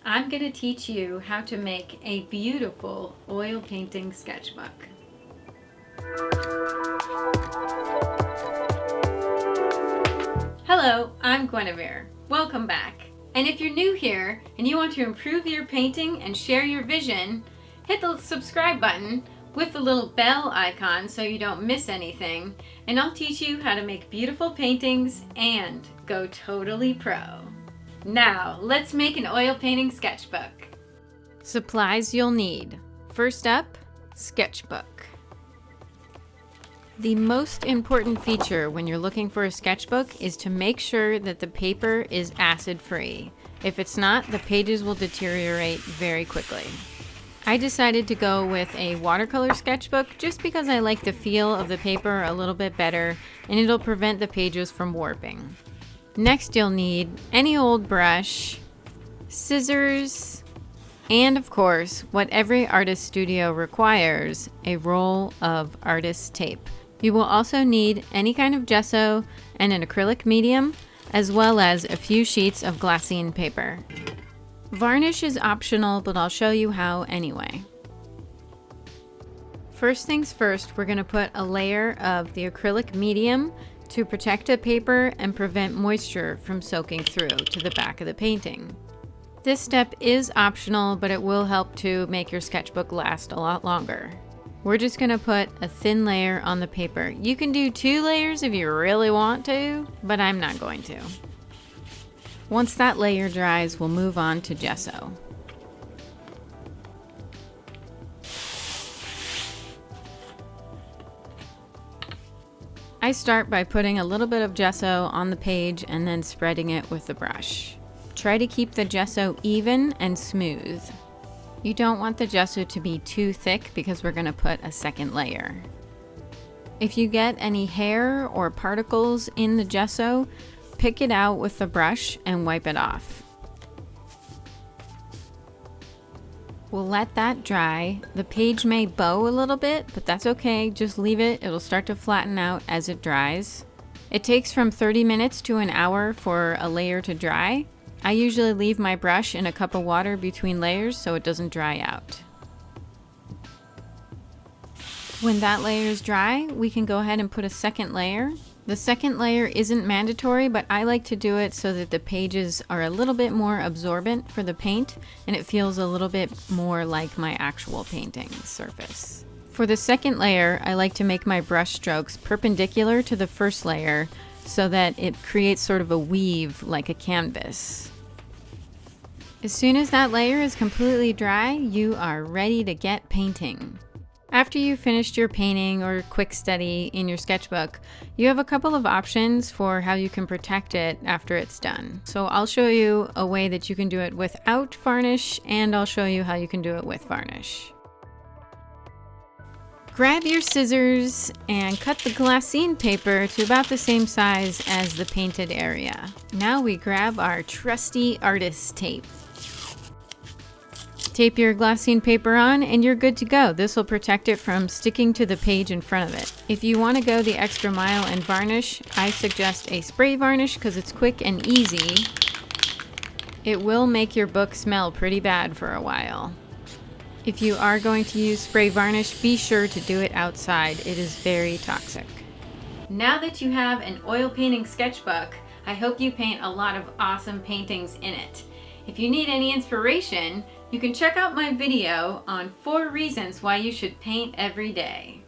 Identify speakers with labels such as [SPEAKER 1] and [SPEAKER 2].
[SPEAKER 1] I'm going to teach you how to make a beautiful oil painting sketchbook. Hello, I'm Guenevere. Welcome back. And if you're new here and you want to improve your painting and share your vision, hit the subscribe button with the little bell icon so you don't miss anything, and I'll teach you how to make beautiful paintings and go totally pro. Now, let's make an oil painting sketchbook. Supplies you'll need. First up, sketchbook. The most important feature when you're looking for a sketchbook is to make sure that the paper is acid-free. If it's not, the pages will deteriorate very quickly. I decided to go with a watercolor sketchbook just because I like the feel of the paper a little bit better, and it'll prevent the pages from warping. Next, you'll need any old brush, scissors, and of course, what every artist studio requires, a roll of artist tape. You will also need any kind of gesso and an acrylic medium, as well as a few sheets of glassine paper. Varnish is optional, but I'll show you how anyway. First things first, we're going to put a layer of the acrylic medium to protect the paper and prevent moisture from soaking through to the back of the painting. This step is optional, but it will help to make your sketchbook last a lot longer. We're just going to put a thin layer on the paper. You can do 2 layers if you really want to, but I'm not going to. Once that layer dries, we'll move on to gesso. I start by putting a little bit of gesso on the page and then spreading it with the brush. Try to keep the gesso even and smooth. You don't want the gesso to be too thick because we're going to put a second layer. If you get any hair or particles in the gesso, pick it out with the brush and wipe it off. We'll let that dry. The page may bow a little bit, but that's okay. Just leave it. It'll start to flatten out as it dries. It takes from 30 minutes to an hour for a layer to dry. I usually leave my brush in a cup of water between layers so it doesn't dry out. When that layer is dry, we can go ahead and put a second layer. The second layer isn't mandatory, but I like to do it so that the pages are a little bit more absorbent for the paint and it feels a little bit more like my actual painting surface. For the second layer, I like to make my brush strokes perpendicular to the first layer so that it creates sort of a weave like a canvas. As soon as that layer is completely dry, you are ready to get painting. After you've finished your painting or quick study in your sketchbook, you have a couple of options for how you can protect it after it's done. So I'll show you a way that you can do it without varnish, and I'll show you how you can do it with varnish. Grab your scissors and cut the glassine paper to about the same size as the painted area. Now we grab our trusty artist tape. Tape your glassine paper on and you're good to go. This will protect it from sticking to the page in front of it. If you want to go the extra mile and varnish, I suggest a spray varnish because it's quick and easy. It will make your book smell pretty bad for a while. If you are going to use spray varnish, be sure to do it outside. It is very toxic. Now that you have an oil painting sketchbook, I hope you paint a lot of awesome paintings in it. If you need any inspiration, you can check out my video on 4 reasons why you should paint every day.